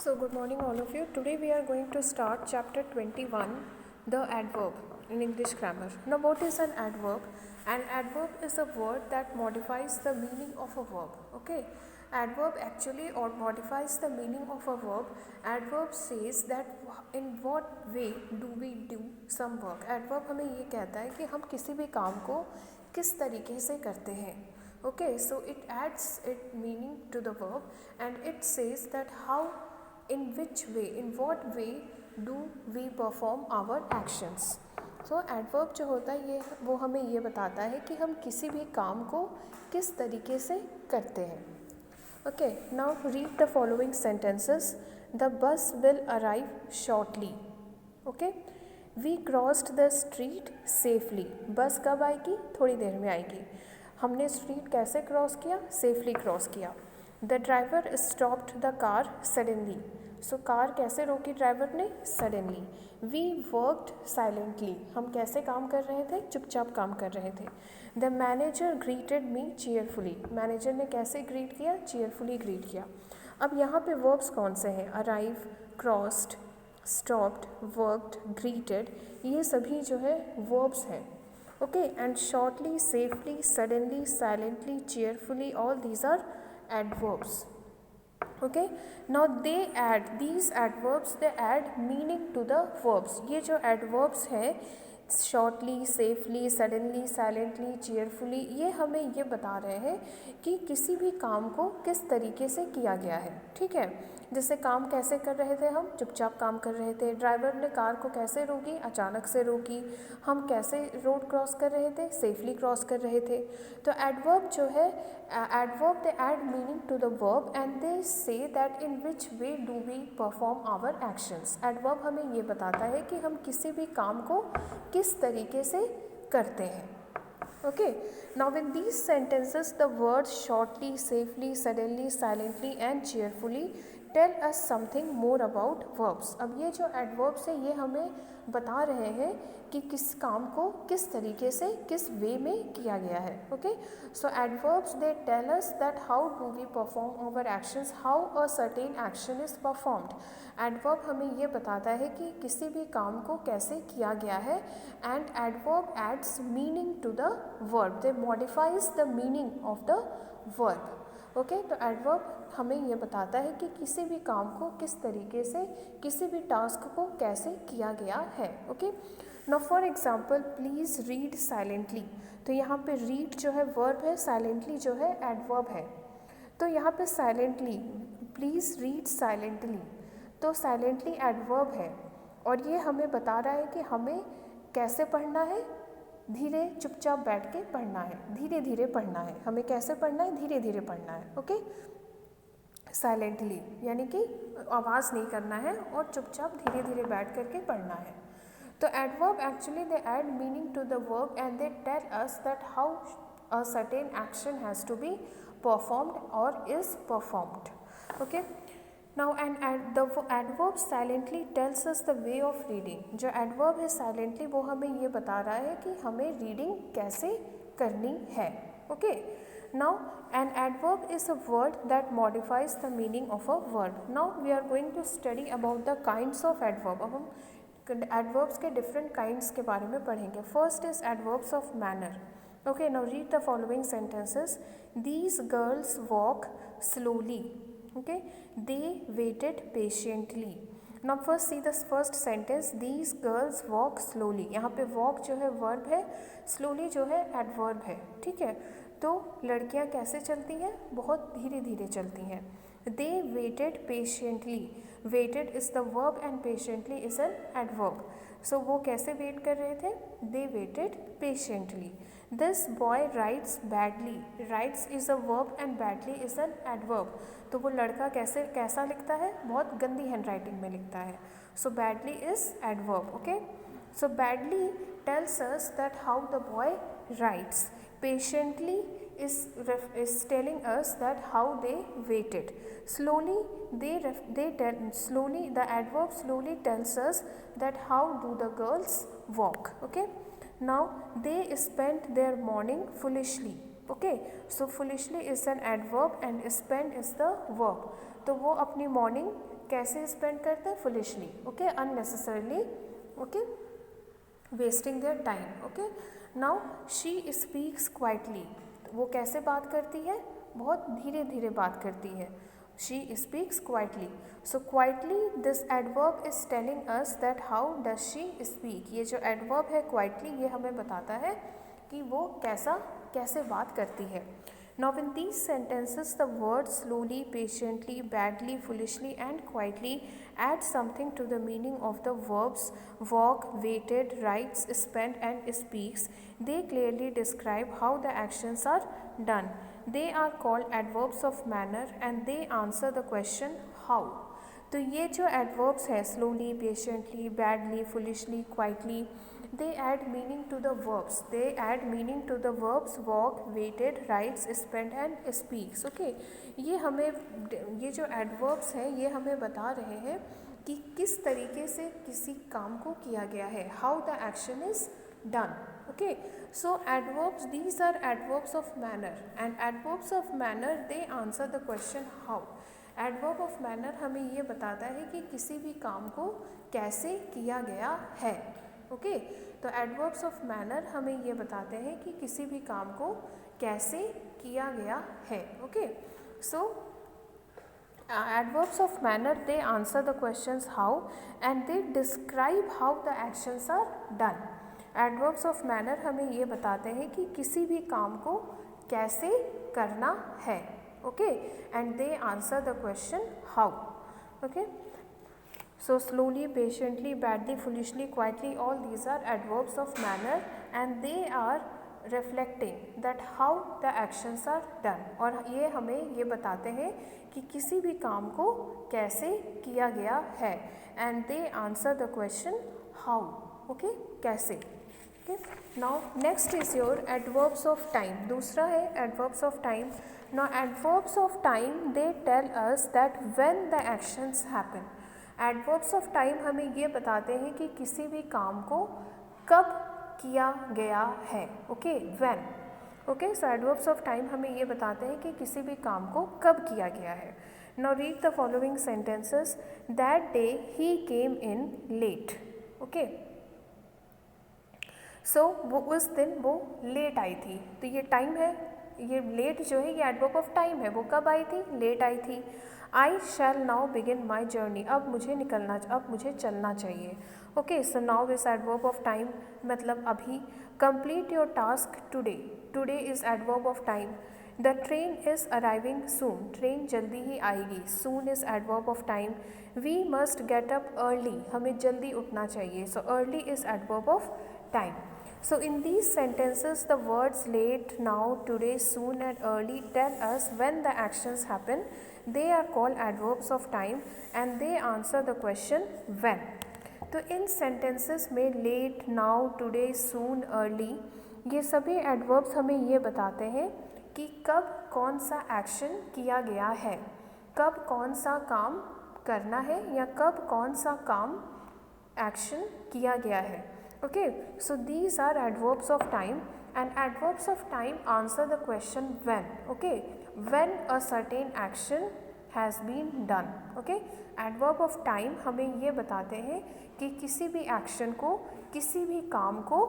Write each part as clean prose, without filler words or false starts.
So good morning all of you. Today we are going to start chapter 21, the adverb in English grammar. Now what is an adverb? An adverb is a word that modifies the meaning of a verb. Okay. Adverb actually or modifies the meaning of a verb. Adverb says that in what way do we do some work. Adverb हमें ये कहता है कि हम किसी भी काम को किस तरीके से करते हैं. Okay, so it adds its meaning to the verb and it says that how, in which way, in what way do we perform our actions. So adverb जो होता है ये वो हमें ये बताता है कि हम किसी भी काम को किस तरीके से करते हैं. Okay, now read the following sentences. The bus will arrive shortly. Okay, we crossed the street safely. बस कब आएगी? थोड़ी देर में आएगी. हमने स्ट्रीट कैसे क्रॉस किया? सेफली क्रॉस किया. The driver stopped the car suddenly. So car कैसे रोकी ड्राइवर ने? सडनली. We worked silently. हम कैसे काम कर रहे थे? चुपचाप काम कर रहे थे. The manager greeted me cheerfully. Manager ने कैसे ग्रीट किया? चीयरफुली ग्रीट किया. अब यहाँ पे वर्ब्स कौन से हैं? Arrive, crossed, stopped, worked, greeted, ये सभी जो है वर्ब्स हैं. Okay, and shortly, safely, suddenly, silently, cheerfully, all these are adverbs. Okay, now these adverbs they add meaning to the verbs. ये जो adverbs हैं shortly, safely, suddenly, silently, cheerfully, ये हमें ये बता रहे हैं कि किसी भी काम को किस तरीके से किया गया है. ठीक है, जैसे काम कैसे कर रहे थे? हम चुपचाप काम कर रहे थे. ड्राइवर ने कार को कैसे रोकी? अचानक से रोकी. हम कैसे रोड क्रॉस कर रहे थे? सेफली क्रॉस कर रहे थे. तो एडवर्ब जो है adverb they add meaning to the verb and they say that in which way do we perform our actions. Adverb हमें ये बताता है कि हम किसी भी काम को किस तरीके से करते हैं. Okay, now in these sentences the words shortly, safely, suddenly, silently and cheerfully tell us something more about verbs. अब ये जो adverbs है ये हमें बता रहे हैं कि किस काम को किस तरीके से किस वे में किया गया है. Okay, so adverbs they tell us that how do we perform our actions, how a certain action is performed. Adverb हमें ये बताता है कि किसी भी काम को कैसे किया गया है and adverb adds meaning to the verb. They modifies the meaning of the verb. Okay, तो adverb हमें ये बताता है कि किसी भी काम को किस तरीके से किसी भी टास्क को कैसे किया गया है. Okay, now for example please read silently. तो यहाँ पे read जो है verb है, silently जो है adverb है. तो यहाँ पे silently, please read silently, तो silently adverb है और ये हमें बता रहा है कि हमें कैसे पढ़ना है. धीरे चुपचाप बैठ के पढ़ना है, धीरे धीरे पढ़ना है. हमें कैसे पढ़ना है? धीरे धीरे पढ़ना है. ओके, साइलेंटली यानी कि आवाज़ नहीं करना है और चुपचाप धीरे धीरे बैठ करके पढ़ना है. तो adverb actually they add meaning to the verb and they tell us that how a certain action has to be performed और is performed. Okay, now the adverb silently tells us the way of reading. जो adverb है silently वो हमें ये बता रहा है कि हमें reading कैसे करनी है. Okay, now an adverb is a word that modifies the meaning of a verb. Now we are going to study about the kinds of adverb. अब हम adverbs के different kinds के बारे में पढ़ेंगे. First is adverbs of manner. Okay, now read the following sentences. These girls walk slowly. Okay, they waited patiently. Now first see the first sentence. These girls walk slowly. यहाँ पे walk जो है verb है, slowly जो है adverb है. ठीक है, तो लड़कियाँ कैसे चलती हैं? बहुत धीरे धीरे चलती हैं. They waited patiently. Waited is the verb and patiently is an adverb. So वो कैसे wait कर रहे थे? They waited patiently. This boy writes badly. Writes is a verb and badly is an adverb. तो वो लड़का कैसा लिखता है? बहुत गंदी हैंडराइटिंग में लिखता है. So badly is adverb. Okay, so badly tells us that how the boy writes. Patiently is telling us that how they waited. Slowly slowly, the adverb slowly tells us that how do the girls walk. Okay, now they spent their morning foolishly. Okay, so foolishly is an adverb and spend is the verb. तो वो अपनी morning कैसे spend करते हैं, foolishly, okay, unnecessarily, okay, wasting their time, okay. Now she speaks quietly, वो कैसे बात करती है, बहुत धीरे धीरे बात करती है, she speaks quietly. So quietly, this adverb is telling us that how does she speak, ये जो एडवर्ब है क्वाइटली, ये हमें बताता है कि वो कैसे बात करती है। Now in these sentences the words slowly, patiently, badly, foolishly and quietly add something to the meaning of the verbs walk, waited, writes, spent and speaks. They clearly describe how the actions are done. They are called adverbs of manner and they answer the question how. तो ये जो adverbs है slowly, patiently, badly, foolishly, quietly, they add meaning to the verbs. They add meaning to the verbs walk, waited, writes, spent and speaks. Okay, ये जो adverbs हैं ये हमें बता रहे हैं कि किस तरीके से किसी काम को किया गया है, how the action is done. Okay, so adverbs, these are adverbs of manner and adverbs of manner they answer the question how. Adverb of manner हमें ये बताता है कि किसी भी काम को कैसे किया गया है, ओके। तो एडवर्ब्स ऑफ मैनर हमें ये बताते हैं कि किसी भी काम को कैसे किया गया है, okay. So adverbs of manner they answer the questions how and they describe how the actions are done. Adverbs of manner हमें ये बताते हैं कि किसी भी काम को कैसे करना है, okay, and they answer the question how, okay. So slowly, patiently, badly, foolishly, quietly, all these are adverbs of manner and they are reflecting that how the actions are done. और ये हमें ये बताते हैं कि किसी भी काम को कैसे किया गया है and they answer the question how, okay, कैसे, okay. Now next is your adverbs of time. दूसरा है adverbs of time. Now adverbs of time they tell us that when the actions happen. Adverbs of time हमें ये बताते हैं कि किसी भी काम को कब किया गया है, okay, when, okay. So adverbs of time हमें ये बताते हैं कि किसी भी काम को कब किया गया है। Now read the following sentences. That day he came in late, okay. So वो उस दिन वो लेट आई थी, तो ये टाइम है, ये लेट जो है ये एडवर्ब ऑफ टाइम है, वो कब आई थी, लेट आई थी। I shall now begin my journey, अब मुझे चलना चाहिए, okay. So now is adverb of time, मतलब अभी। Complete your task today, today is adverb of time. The train is arriving soon, train जल्दी ही आएगी, soon is adverb of time. We must get up early, हमें जल्दी उठना चाहिए, so early is adverb of time. So in these sentences, the words late, now, today, soon and early tell us when the actions happen. They are called adverbs of time and they answer the question when. तो इन sentences में late, now, today, soon, early ये सभी adverbs हमें ये बताते हैं कि कब कौन सा action किया गया है, कब कौन सा काम करना है या कब कौन सा काम action किया गया है. Okay, so these are adverbs of time and adverbs of time answer the question when. Okay, when a certain action has been done. Okay, adverb of time हमें ये बताते हैं कि किसी भी action को, किसी भी काम को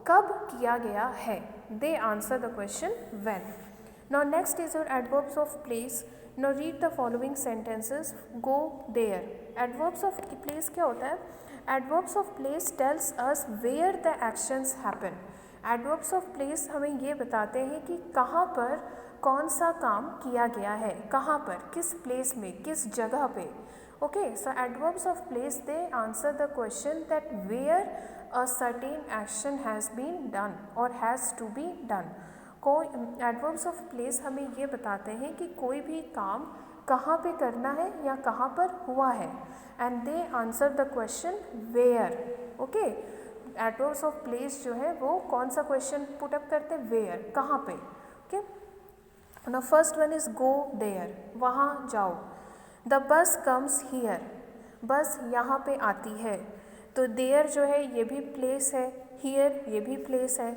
कब किया गया है. They answer the question when. Now next is your adverbs of place. Now read the following sentences. Go there. Adverbs of place क्या होता है? Adverbs of place tells us where the actions happen. Adverbs of place हमें ये बताते हैं कि कहाँ पर कौन सा काम किया गया है, कहाँ पर, किस place में, किस जगह पे. Okay, so adverbs of place they answer the question that where a certain action has been done or has to be done. कोई adverbs of place हमें ये बताते हैं कि कोई भी काम कहाँ पे करना है या कहाँ पर हुआ है. And they answer the question where. Okay, adverbs of place जो है वो कौन सा question put up करते हैं, where, कहाँ पे. Okay, now first one is go there, वहाँ जाओ. The bus comes here, बस यहाँ पे आती है. तो there जो है ये भी place है, here ये भी place है.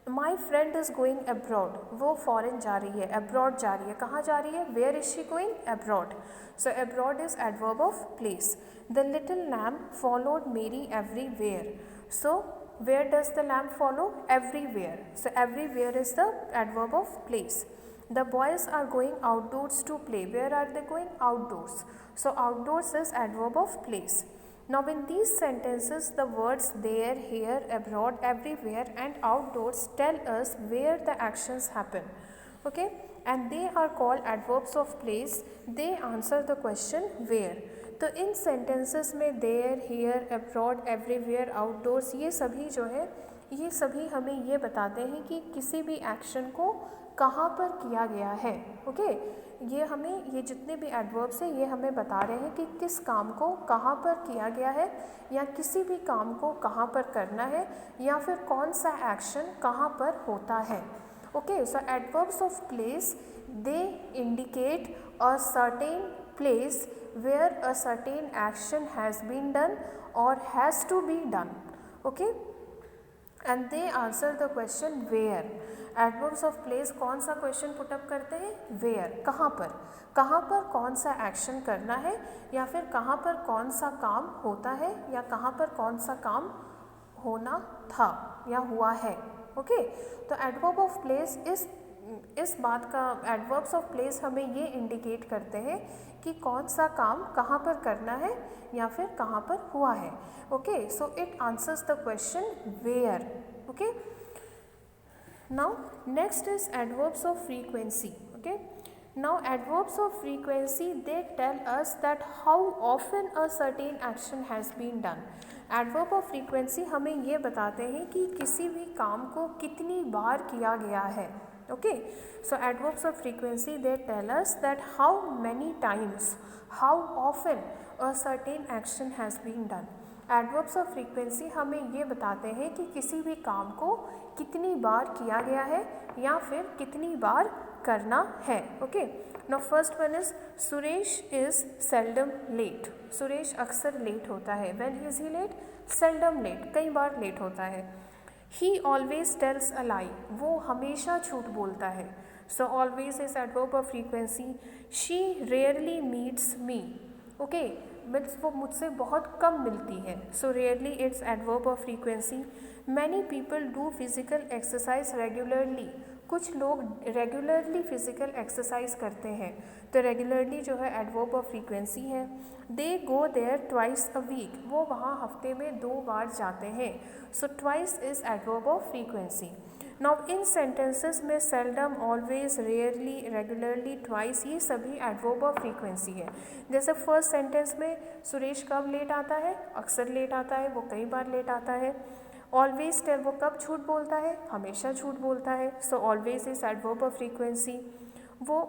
My friend is going abroad, वो फॉरेन जा रही है, अब्रॉड जा रही है, कहाँ जा रही है, where is she going, abroad. So abroad is adverb of place. The little lamb followed Mary everywhere. So where does the lamb follow, everywhere. So everywhere is the adverb of place. The boys are going outdoors to play, where are they going, outdoors. So outdoors is adverb of place. Now in these sentences the words there, here, abroad, everywhere and outdoors tell us where the actions happen, okay, and they are called adverbs of place. They answer the question where. तो इन sentences में there, here, abroad, everywhere, outdoors, ये सभी जो है ये सभी हमें ये बताते हैं कि किसी भी एक्शन को कहाँ पर किया गया है. ओके, ये हमें ये जितने भी एडवर्ब्स हैं ये हमें बता रहे हैं कि किस काम को कहाँ पर किया गया है या किसी भी काम को कहाँ पर करना है या फिर कौन सा एक्शन कहाँ पर होता है. Okay, so adverbs of place they indicate a certain place where a certain action has been done or has to be done, okay, and they answer the question where. adverbs of place कौन सा question put up करते हैं, where, कहाँ पर कौन सा action करना है या फिर कहाँ पर कौन सा काम होता है या कहाँ पर कौन सा काम होना था या हुआ है. ओके, तो एडवर्ब ऑफ प्लेस इस बात का, एडवर्ब्स ऑफ प्लेस हमें ये इंडिकेट करते हैं कि कौन सा काम कहाँ पर करना है या फिर कहाँ पर हुआ है. Okay, so it answers the question where. Okay, now next is adverbs of frequency. Okay, now adverbs of frequency they tell us that how often a certain action has been done. Adverb of frequency हमें ये बताते हैं कि किसी भी काम को कितनी बार किया गया है. Okay, so adverbs of frequency they tell us that how many times, how often a certain action has been done. Adverbs of frequency हमें ये बताते हैं कि किसी भी काम को कितनी बार किया गया है या फिर कितनी बार करना है. Okay, now first one is Suresh is seldom late. Suresh अक्सर लेट होता है. When is he late? Seldom late, कई बार लेट होता है. He always tells a lie, वो हमेशा झूठ बोलता है. So always is adverb of frequency. She rarely meets me. Okay, means वो मुझसे बहुत कम मिलती है. So rarely it's adverb of frequency. Many people do physical exercise regularly. कुछ लोग रेगुलरली फिजिकल एक्सरसाइज करते हैं. तो रेगुलरली जो है एडवर्ब ऑफ फ्रीक्वेंसी है. They go there twice a week, वो वहाँ हफ्ते में 2 बार जाते हैं. So twice is adverb of frequency. Now in sentences में seldom, always, rarely, regularly, twice ये सभी एडवर्ब ऑफ फ्रीक्वेंसी है. जैसे फर्स्ट सेंटेंस में सुरेश कब लेट आता है, अक्सर लेट आता है, वो कई बार लेट आता है. ऑलवेज टेल, वो कब झूठ बोलता है, हमेशा झूठ बोलता है. So always is adverb of frequency. वो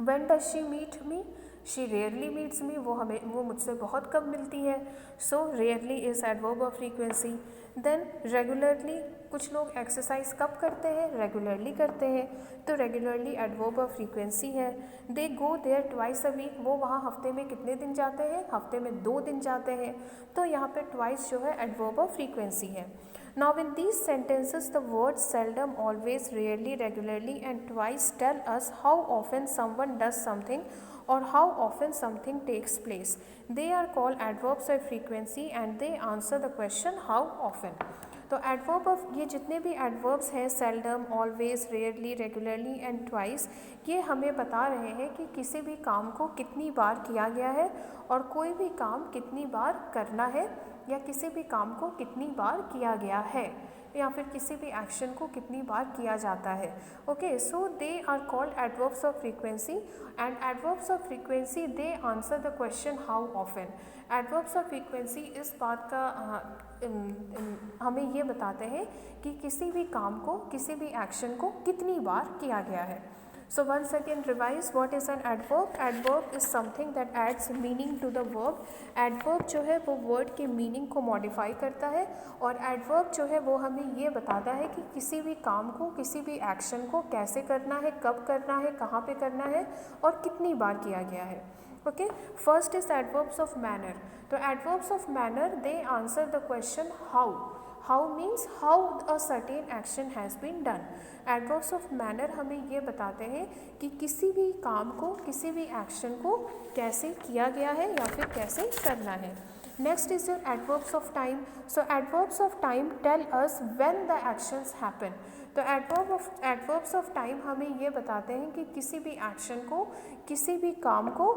when does she meet me, she rarely meets me, वो मुझसे बहुत कम मिलती है. So rarely is adverb of frequency. Then regularly, कुछ लोग एक्सरसाइज कब करते हैं, रेगुलरली करते हैं. तो रेगुलरली एडवर्ब ऑफ फ्रीक्वेंसी है. They go there twice a week, वो वहाँ हफ्ते में कितने दिन जाते हैं, हफ्ते में 2 दिन जाते हैं. तो यहाँ पे ट्वाइस जो है एडवर्ब ऑफ फ्रीक्वेंसी है. Now in these sentences the words seldom, always, rarely, regularly and twice tell us how often someone does something or how often something takes place. They are called adverbs of frequency and they answer the question how often. तो adverb of, ये जितने भी adverbs हैं seldom, always, rarely, regularly and twice, ये हमें बता रहे हैं कि किसी भी काम को कितनी बार किया गया है और कोई भी काम कितनी बार करना है या किसी भी काम को कितनी बार किया गया है या फिर किसी भी एक्शन को कितनी बार किया जाता है. Okay, so they are called adverbs of frequency and adverbs of frequency they answer the question how often. Adverbs of frequency इस बात का हमें ये बताते हैं कि किसी भी काम को, किसी भी एक्शन को कितनी बार किया गया है. So once again revise what is an adverb. Adverb is something that adds meaning to the verb. Adverb जो है वो word के meaning को modify करता है और adverb जो है वो हमें ये बताता है कि किसी भी काम को, किसी भी action को कैसे करना है, कब करना है, कहाँ पे करना है और कितनी बार किया गया है. Okay, first is adverbs of manner. तो adverbs of manner they answer the question how. How means how a certain action has been done. Adverbs of manner हमें ये बताते हैं कि किसी भी काम को, किसी भी एक्शन को कैसे किया गया है या फिर कैसे करना है। Next is your adverbs of time. So adverbs of time tell us when the actions happen. तो एडवर्ब्स ऑफ टाइम हमें ये बताते हैं कि किसी भी एक्शन को, किसी भी काम को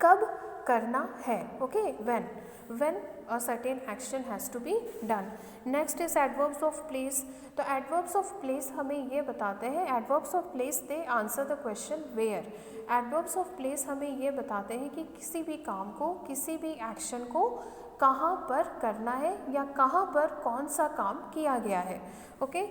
कब करना है। Okay, when a certain action has to be done. Next is adverbs of place. तो एडवर्ब्स ऑफ प्लेस हमें ये बताते हैं, adverbs of place they answer the question where. Adverbs of place हमें ये बताते हैं कि किसी भी काम को, किसी भी एक्शन को कहाँ पर करना है या कहाँ पर कौन सा काम किया गया है। Okay,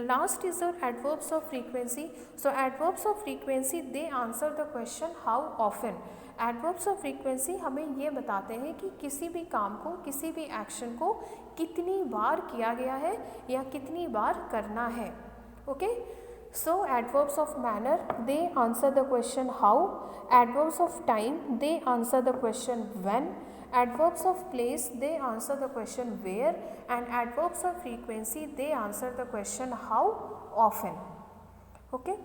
last is your adverbs of frequency. So adverbs of frequency they answer the question how often. Adverbs of frequency हमें ये बताते हैं कि किसी भी काम को, किसी भी एक्शन को कितनी बार किया गया है या कितनी बार करना है। Okay, so adverbs of manner they answer the question how, adverbs of time they answer the question when, adverbs of place they answer the question where, and adverbs of frequency they answer the question how often. Okay.